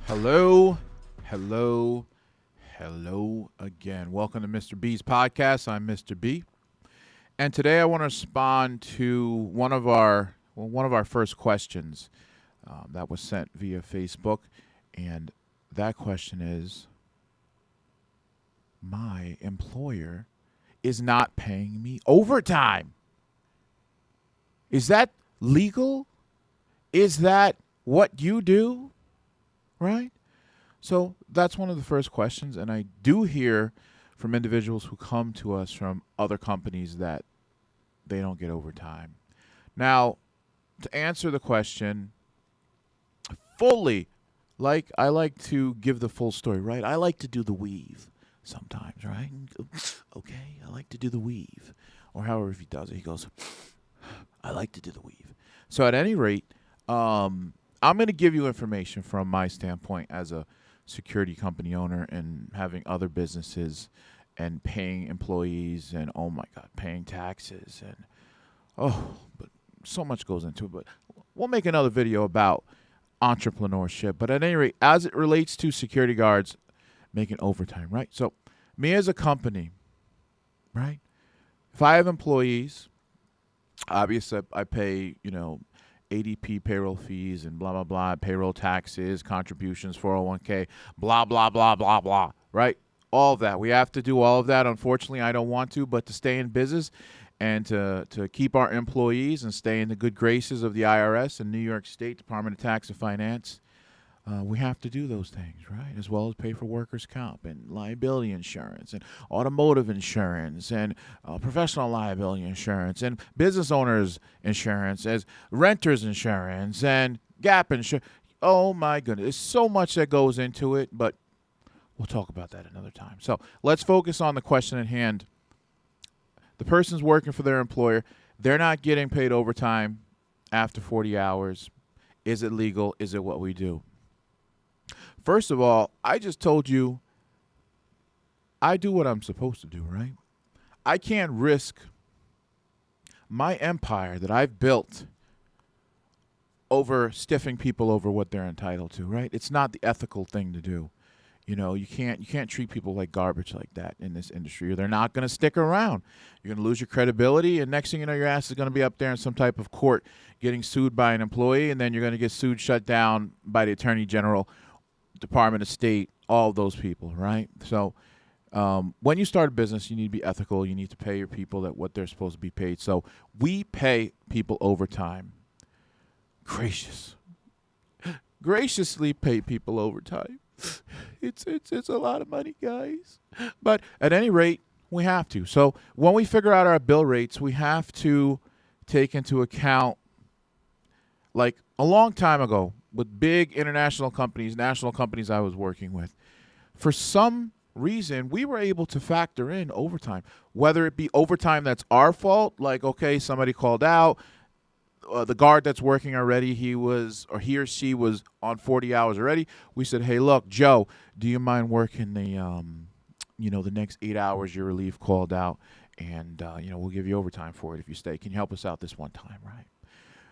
Hello, hello, hello again. Welcome to Mr. B's podcast. I'm Mr. B, and today I want to respond to one of our first questions that was sent via Facebook, and that question is: my employer is not paying me overtime. Is that legal? Is that what you do? Right? So that's one of the first questions, and I do hear from individuals who come to us from other companies that they don't get overtime. Now, to answer the question fully, like I like to give the full story, right? I like to do the weave sometimes, right? Okay, I like to do the weave, or however he does it. He goes, I like to do the weave. So at any rate, I'm going to give you information from my standpoint as a security company owner and having other businesses and paying employees and, oh my God, paying taxes and, but so much goes into it. But we'll make another video about entrepreneurship. But at any rate, as it relates to security guards making overtime, right? So me as a company, right? If I have employees, obviously I pay, ADP payroll fees and blah, blah, blah, payroll taxes, contributions, 401k, blah, blah, blah, blah, blah, right? All of that. We have to do all of that. Unfortunately, I don't want to, but to stay in business and to keep our employees and stay in the good graces of the IRS and New York State Department of Tax and Finance, we have to do those things, right? As well as pay for workers' comp and liability insurance and automotive insurance and professional liability insurance and business owners insurance, as renters insurance and gap insurance. Oh my goodness, there's so much that goes into it, but we'll talk about that another time. So let's focus on the question at hand. The person's working for their employer. They're not getting paid overtime after 40 hours. Is it legal? Is it what we do? First of all, I just told you I do what I'm supposed to do, right? I can't risk my empire that I've built over stiffing people over what they're entitled to, right? It's not the ethical thing to do. You can't treat people like garbage like that in this industry, or they're not going to stick around. You're going to lose your credibility, and next thing you know, your ass is going to be up there in some type of court getting sued by an employee, and then you're going to get sued, shut down by the Attorney General, Department of State, all of those people, right? So when you start a business, you need to be ethical. You need to pay your people that what they're supposed to be paid. So we pay people overtime. Graciously pay people overtime. It's a lot of money, guys. But at any rate, we have to. So when we figure out our bill rates, we have to take into account, like a long time ago, with big international companies, national companies I was working with, for some reason, we were able to factor in overtime, whether it be overtime that's our fault, like, okay, somebody called out, the guard that's working already, he or she was on 40 hours already. We said, hey, look, Joe, do you mind working the next 8 hours your relief called out, and, we'll give you overtime for it if you stay. Can you help us out this one time, right?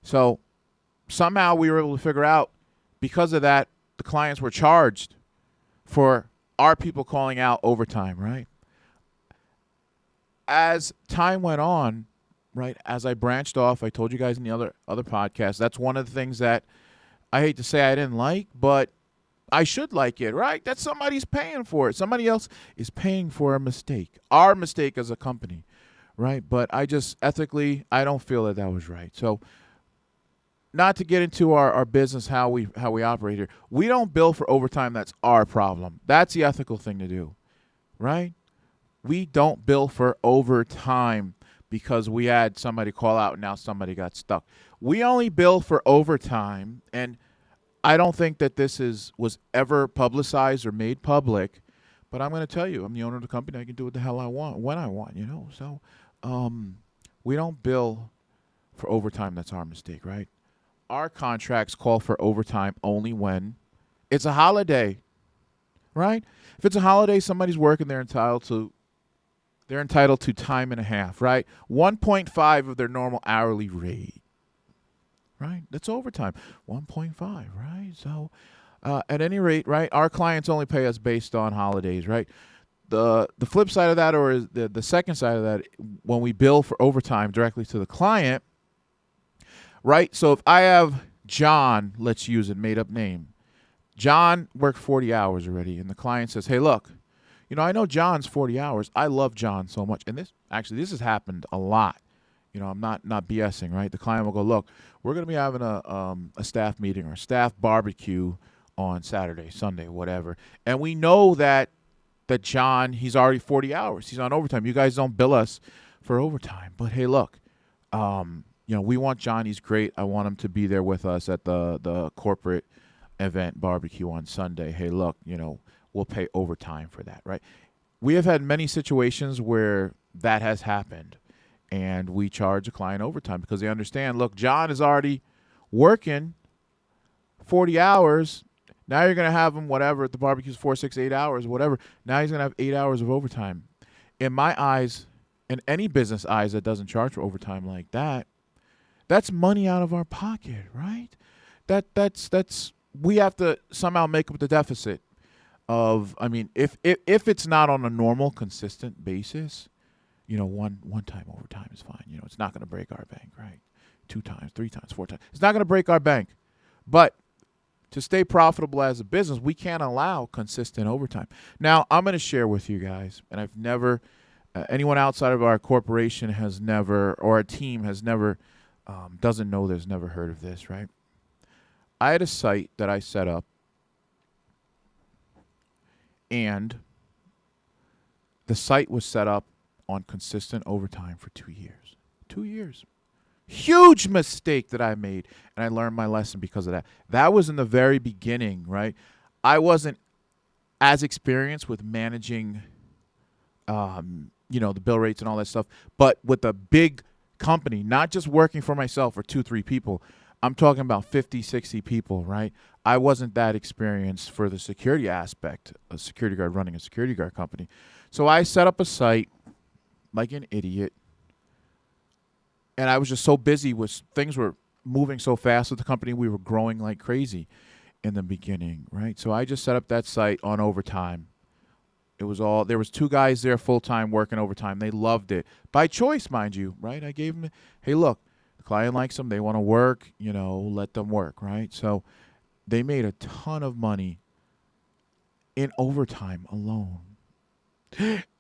So somehow we were able to figure out, because of that, the clients were charged for our people calling out overtime, right? As time went on, right, as I branched off, I told you guys in the other podcasts, that's one of the things that I hate to say I didn't like, but I should like it, right? That somebody's paying for it. Somebody else is paying for a mistake, our mistake as a company, right? But I just ethically, I don't feel that was right. So not to get into our business, how we operate here. We don't bill for overtime. That's our problem. That's the ethical thing to do, right? We don't bill for overtime because we had somebody call out and now somebody got stuck. We only bill for overtime, and I don't think that this was ever publicized or made public, but I'm going to tell you, I'm the owner of the company. I can do what the hell I want when I want, So we don't bill for overtime. That's our mistake, right? Our contracts call for overtime only when it's a holiday, right? If it's a holiday, somebody's working, they're entitled to time and a half, right? 1.5 of their normal hourly rate, right? That's overtime. 1.5, right? So At any rate, right, our clients only pay us based on holidays, right? The flip side of that, or the second side of that, when we bill for overtime directly to the client, right? So if I have John, let's use a made up name. John worked 40 hours already, and the client says, "Hey, look, I know John's 40 hours. I love John so much." And this has happened a lot. I'm not BSing, right? The client will go, "Look, we're going to be having a staff meeting or a staff barbecue on Saturday, Sunday, whatever." And we know that John, he's already 40 hours. He's on overtime. You guys don't bill us for overtime. But hey, look, we want John. He's great. I want him to be there with us at the corporate event barbecue on Sunday. Hey, look, we'll pay overtime for that, right? We have had many situations where that has happened, and we charge a client overtime because they understand, look, John is already working 40 hours. Now you're going to have him, whatever, at the barbecue's 4, 6, 8 hours, whatever. Now he's going to have 8 hours of overtime. In my eyes, in any business eyes that doesn't charge for overtime like that, that's money out of our pocket, right? That's we have to somehow make up the deficit of, if it's not on a normal, consistent basis, one time overtime is fine. It's not going to break our bank, right? 2 times, 3 times, 4 times. It's not going to break our bank. But to stay profitable as a business, we can't allow consistent overtime. Now, I'm going to share with you guys, and I've never, anyone outside of our corporation has never, or our team has never, doesn't know this, never heard of this, right? I had a site that I set up, and the site was set up on consistent overtime for 2 years. 2 years. Huge mistake that I made, and I learned my lesson because of that. That was in the very beginning, right? I wasn't as experienced with managing, the bill rates and all that stuff, but with a big company, not just working for myself or 2, 3 people. I'm talking about 50, 60 people, right? I wasn't that experienced for the security aspect, a security guard running a security guard company. So I set up a site like an idiot, and I was just so busy with things were moving so fast with the company. We were growing like crazy in the beginning, right? So I just set up that site on overtime. There was 2 guys there full-time working overtime. They loved it. By choice, mind you, right? I gave them, hey, look, the client likes them. They want to work, let them work, right? So they made a ton of money in overtime alone.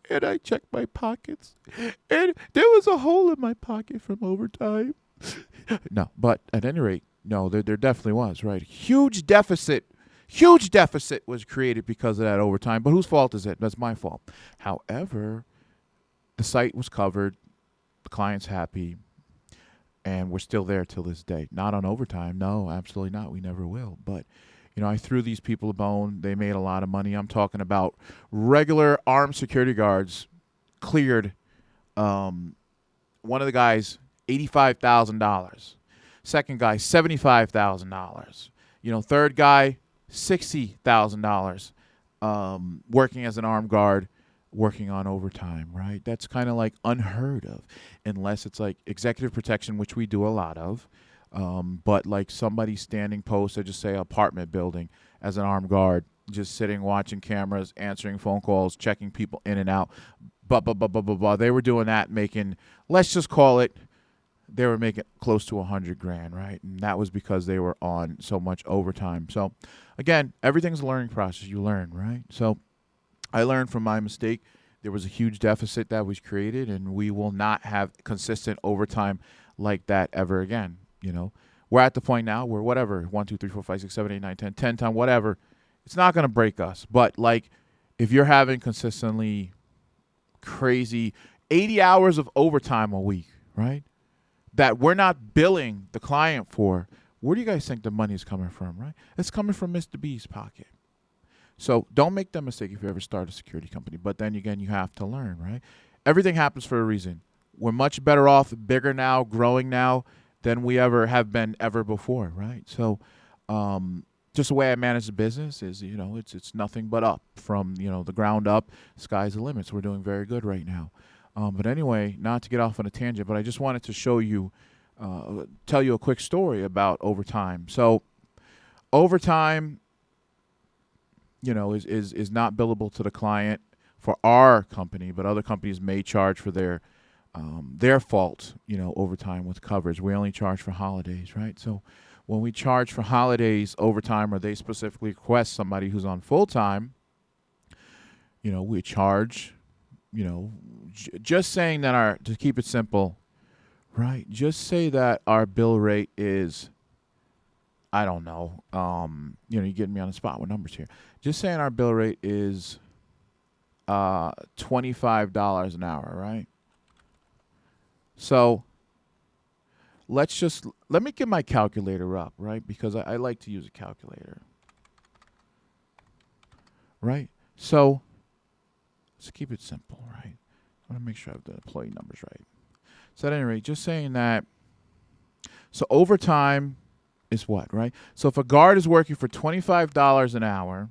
And I checked my pockets, and there was a hole in my pocket from overtime. No, but at any rate, no, there definitely was, right? Huge deficit was created because of that overtime. But whose fault is it? That's my fault. However, the site was covered, the client's happy, and we're still there till this day. Not on overtime. No, absolutely not. We never will. But I threw these people a bone. They made a lot of money. I'm talking about regular armed security guards cleared. One of the guys, $85,000. Second guy, $75,000. Third guy, $60,000. Working as an armed guard, working on overtime, right? That's kind of like unheard of, unless it's like executive protection, which we do a lot of. But like somebody standing post at just say apartment building as an armed guard, just sitting, watching cameras, answering phone calls, checking people in and out, They were doing that, making, let's just call it, they were making close to $100,000, right? And that was because they were on so much overtime. So again, everything's a learning process. You learn, right? So I learned from my mistake. There was a huge deficit that was created, and we will not have consistent overtime like that ever again. We're at the point now where whatever, 1, 2, 3, 4, 5, 6, 7, 8, 9, 10, 10 times, whatever, it's not going to break us. But like if you're having consistently crazy 80 hours of overtime a week, right, that we're not billing the client for, where do you guys think the money is coming from, right? It's coming from Mr. B's pocket. So don't make that mistake if you ever start a security company. But then again, you have to learn, right? Everything happens for a reason. We're much better off, bigger now, growing now than we ever have been ever before, right? So just the way I manage the business is, it's nothing but up from, the ground up. Sky's the limit. So we're doing very good right now. But anyway, not to get off on a tangent, but I just wanted to show you, tell you a quick story about overtime. So overtime, is not billable to the client for our company, but other companies may charge for their fault, overtime with coverage. We only charge for holidays, right? So when we charge for holidays overtime, or they specifically request somebody who's on full time, we charge, just saying that to keep it simple, right? Just say that our bill rate is, I don't know, you're getting me on the spot with numbers here. Just saying our bill rate is $25 an hour, right? So let me get my calculator up, right? Because I like to use a calculator, right? So let's keep it simple, right? I want to make sure I have the employee numbers right. So at any rate, just saying that, so overtime is what, right? So if a guard is working for $25 an hour,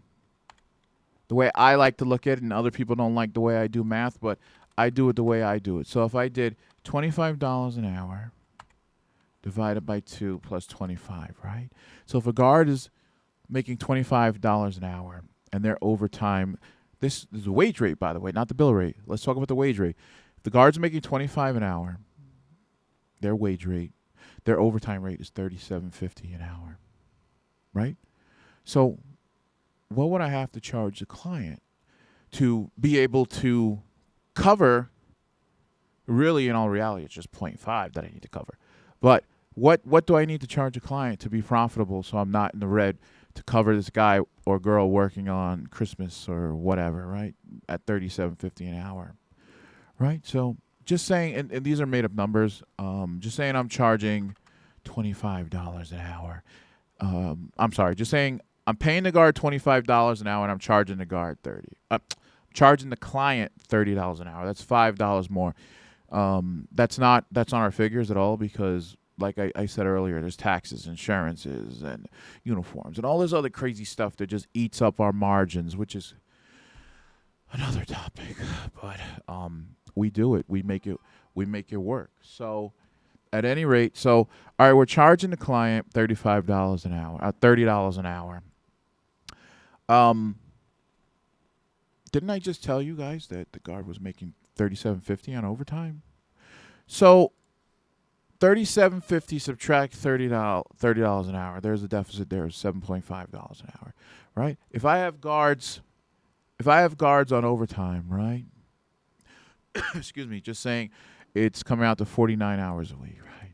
the way I like to look at it, and other people don't like the way I do math, but I do it the way I do it. So if I did $25 an hour divided by 2 plus 25, right? So if a guard is making $25 an hour and their overtime, this is the wage rate, by the way, not the bill rate. Let's talk about the wage rate. If the guard's making $25 an hour, their wage rate, their overtime rate is $37.50 an hour, right? So what would I have to charge the client to be able to cover? Really, in all reality, it's just 0.5 that I need to cover. But what do I need to charge a client to be profitable so I'm not in the red to cover this guy or girl working on Christmas or whatever, right, at $37.50 an hour, right? So just saying, and these are made-up numbers, just saying I'm charging $25 an hour. I'm sorry, just saying I'm paying the guard $25 an hour and I'm charging the guard charging the client $30 an hour. That's $5 more. That's not on our figures at all, because like I said earlier, there's taxes, insurances, and uniforms, and all this other crazy stuff that just eats up our margins, which is another topic. But we do it. We make it work. So at any rate, all right, we're charging the client $35 an hour, $30 an hour. Didn't I just tell you guys that the guard was making $37.50 on overtime? So $37.50 subtract $30 an hour. There's a deficit there of $7.5 an hour, right? If I have guards on overtime, right? Excuse me, just saying, it's coming out to 49 hours a week, right?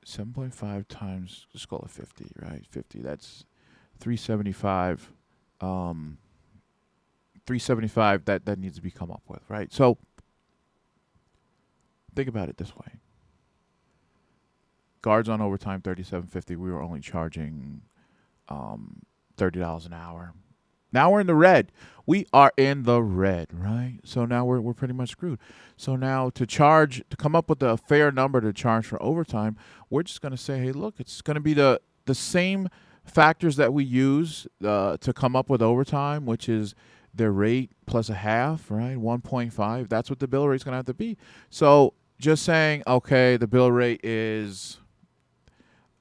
7.5 times, let's call it 50, right? 50, that's 375. 375 that needs to be come up with, right? So think about it this way. Guards on overtime, $37.50. We were only charging $30 an hour. Now we're in the red. We are in the red, right? So now we're pretty much screwed. So now to come up with a fair number to charge for overtime, we're just going to say, hey, look, it's going to be the same factors that we use to come up with overtime, which is their rate plus a half, right? 1.5. That's what the bill rate's going to have to be. So just saying, okay, the bill rate is,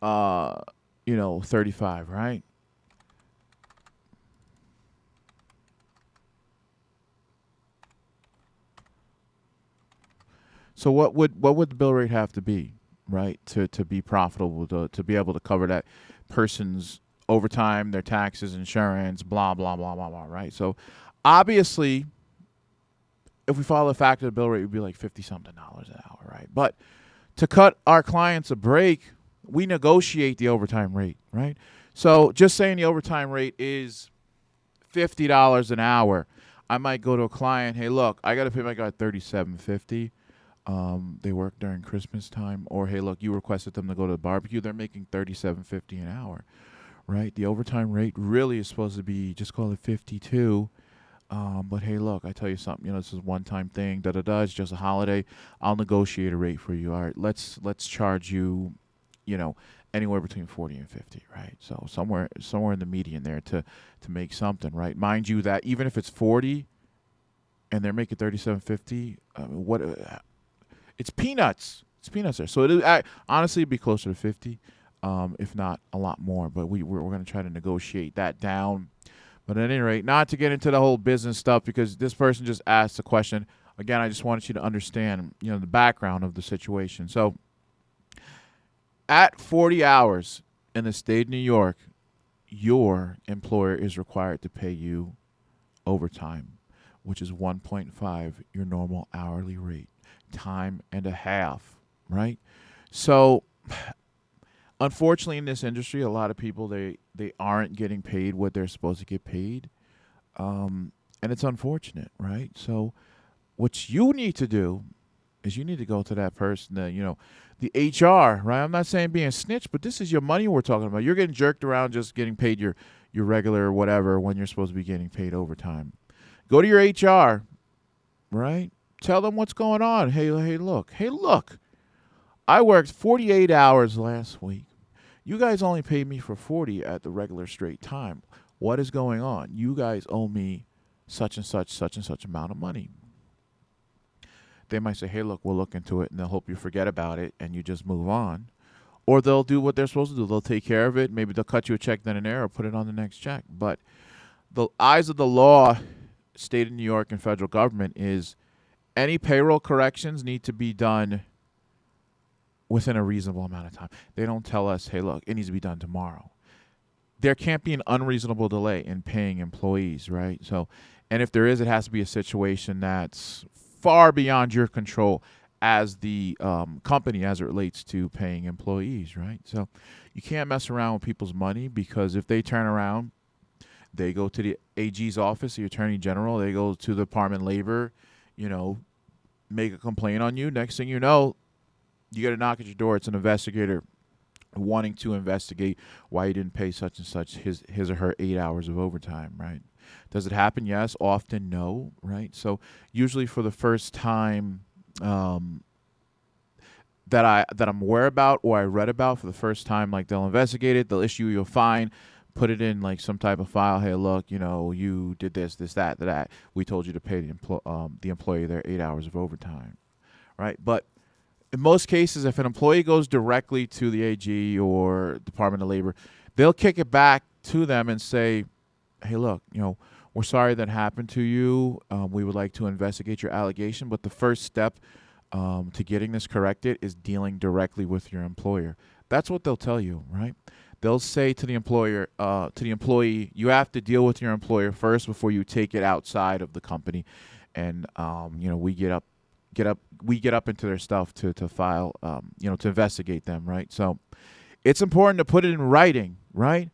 35, right? So what would the bill rate have to be, right, to be profitable, to be able to cover that person's overtime, their taxes, insurance, blah, blah, blah, blah, blah, right? So obviously, if we follow the factor, the bill rate would be like $50-something an hour, right? But to cut our clients a break, we negotiate the overtime rate, right? So just saying the overtime rate is $50 an hour, I might go to a client, hey, look, I got to pay my guy $37.50. They work during Christmas time. Or, hey, look, you requested them to go to the barbecue. They're making $37.50 an hour, right? The overtime rate really is supposed to be, just call it 52. But hey, look, I tell you something, this is a one-time thing, it's just a holiday. I'll negotiate a rate for you. All right, let's charge you, anywhere between 40 and 50, right? So somewhere in the median there to make something, right? Mind you that even if it's 40 and they're making $37.50, it's peanuts. It's peanuts there. So honestly, it'd be closer to 50, if not a lot more. But we're going to try to negotiate that down. But at any rate, not to get into the whole business stuff because this person just asked a question. Again, I just wanted you to understand, the background of the situation. So, at 40 hours in the state of New York, your employer is required to pay you overtime, which is 1.5 your normal hourly rate, time and a half, right? So, unfortunately, in this industry, a lot of people they aren't getting paid what they're supposed to get paid, and it's unfortunate, right? So, what you need to do is you need to go to that person that the HR, right? I'm not saying being a snitch, but this is your money we're talking about. You're getting jerked around just getting paid your regular whatever when you're supposed to be getting paid overtime. Go to your HR, right? Tell them what's going on. Hey, look. I worked 48 hours last week. You guys only paid me for 40 at the regular straight time. What is going on? You guys owe me such and such amount of money. They might say, hey, look, we'll look into it, and they'll hope you forget about it and you just move on. Or they'll do what they're supposed to do. They'll take care of it. Maybe they'll cut you a check then and there or put it on the next check. But the eyes of the law, state of New York and federal government, is any payroll corrections need to be done within a reasonable amount of time. They don't tell us, hey, look, it needs to be done tomorrow. There can't be an unreasonable delay in paying employees, right? So, and if there is, it has to be a situation that's far beyond your control as the company as it relates to paying employees, right? So you can't mess around with people's money because if they turn around, they go to the AG's office, the Attorney General, they go to the Department of Labor, make a complaint on you. Next thing you know, you get a knock at your door. It's an investigator wanting to investigate why you didn't pay such and such his or her 8 hours of overtime, right? Does it happen? Yes. Often, no, right? So usually for the first time that I'm aware about or I read about for the first time, like they'll investigate it, they'll issue you a fine, put it in like some type of file. Hey, look, you did this, that. We told you to pay the employee their 8 hours of overtime, right? But in most cases, if an employee goes directly to the AG or Department of Labor, they'll kick it back to them and say, hey, look, we're sorry that happened to you. We would like to investigate your allegation, but the first step to getting this corrected is dealing directly with your employer. That's what they'll tell you, right? They'll say to the employee, you have to deal with your employer first before you take it outside of the company. And we get up into their stuff to file, to investigate them, right? So it's important to put it in writing, right?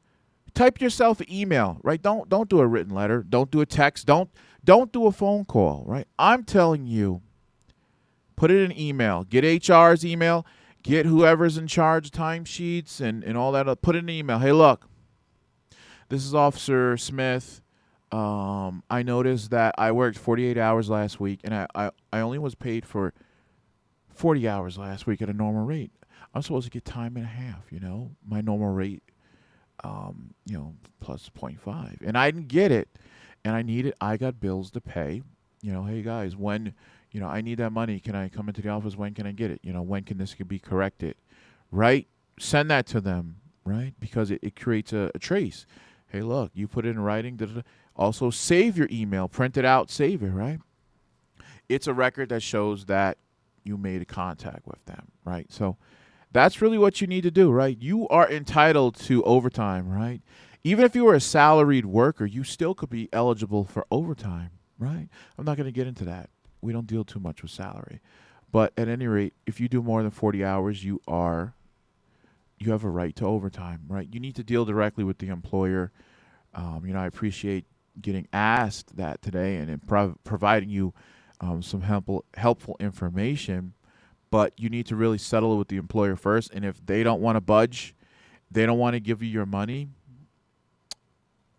Type yourself an email, right? Don't do a written letter. Don't do a text. Don't do a phone call, right? I'm telling you, put it in email. Get HR's email. Get whoever's in charge of timesheets and all that. Put it in an email. Hey, look, this is Officer Smith. I noticed that I worked 48 hours last week, and I only was paid for 40 hours last week at a normal rate. I'm supposed to get time and a half, my normal rate, plus 0.5. And I didn't get it, and I got bills to pay. Hey, guys, when, I need that money. Can I come into the office? When can I get it? When can this be corrected, right? Send that to them, right? Because it creates a trace. Hey, look, you put it in writing. Also, save your email, print it out, save it, right? It's a record that shows that you made a contact with them, right? So that's really what you need to do, right? You are entitled to overtime, right? Even if you were a salaried worker, you still could be eligible for overtime, right? I'm not going to get into that. We don't deal too much with salary. But at any rate, if you do more than 40 hours, you have a right to overtime, right? You need to deal directly with the employer. I appreciate getting asked that today and providing you some helpful information, but you need to really settle it with the employer first. And if they don't want to budge, they don't want to give you your money,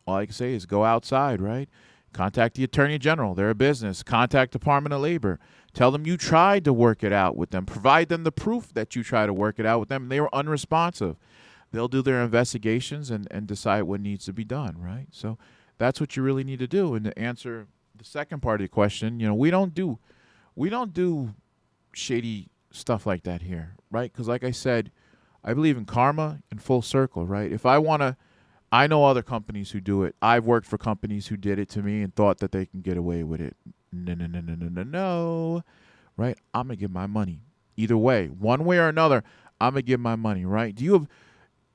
all I can say is go outside, right? Contact the Attorney General. They're a business. Contact Department of Labor. Tell them you tried to work it out with them. Provide them the proof that you tried to work it out with them. And they were unresponsive. They'll do their investigations and decide what needs to be done, right? So that's what you really need to do. And to answer the second part of the question, we don't do shady stuff like that here, right? Because like I said, I believe in karma and full circle, right? If I want to, I know other companies who do it. I've worked for companies who did it to me and thought that they can get away with it. No, no, no, no, no, no, no. Right? I'm gonna give my money. Either way, one way or another, I'm gonna give my money. Right?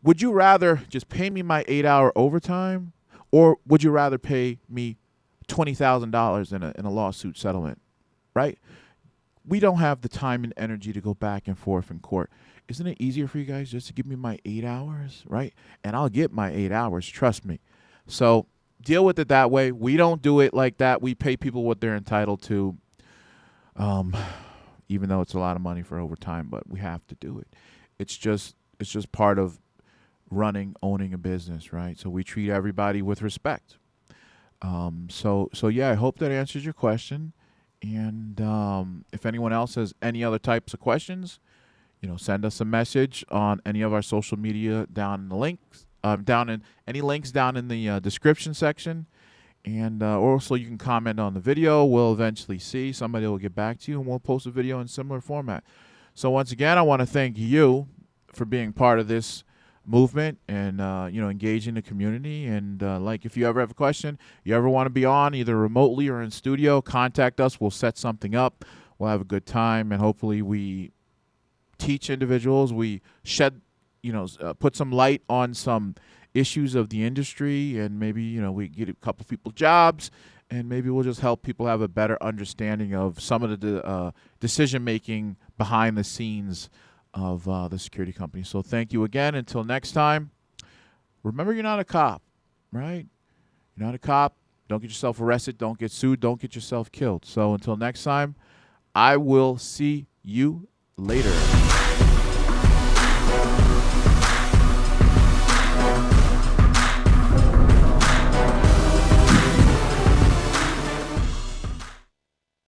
Would you rather just pay me my 8-hour overtime, or would you rather pay me $20,000 in a lawsuit settlement? Right? We don't have the time and energy to go back and forth in court. Isn't it easier for you guys just to give me my 8 hours, right? And I'll get my 8 hours, trust me. So deal with it that way. We don't do it like that. We pay people what they're entitled to, even though it's a lot of money for overtime, but we have to do it. It's just part of owning a business, right? So we treat everybody with respect. So yeah, I hope that answers your question. And if anyone else has any other types of questions, send us a message on any of our social media down in the links, any links down in the description section. And also you can comment on the video. We'll eventually see. Somebody will get back to you, and we'll post a video in similar format. So once again, I want to thank you for being part of this movement and engaging the community. And if you ever have a question, you ever want to be on either remotely or in studio, contact us. We'll set something up. We'll have a good time, and hopefully we teach individuals. We shed, put some light on some issues of the industry, and maybe we get a couple people jobs, and maybe we'll just help people have a better understanding of some of the decision making behind the scenes of the security company. So thank you again. Until next time, remember, you're not a cop, right? You're not a cop. Don't get yourself arrested. Don't get sued. Don't get yourself killed. So until next time, I will see you later.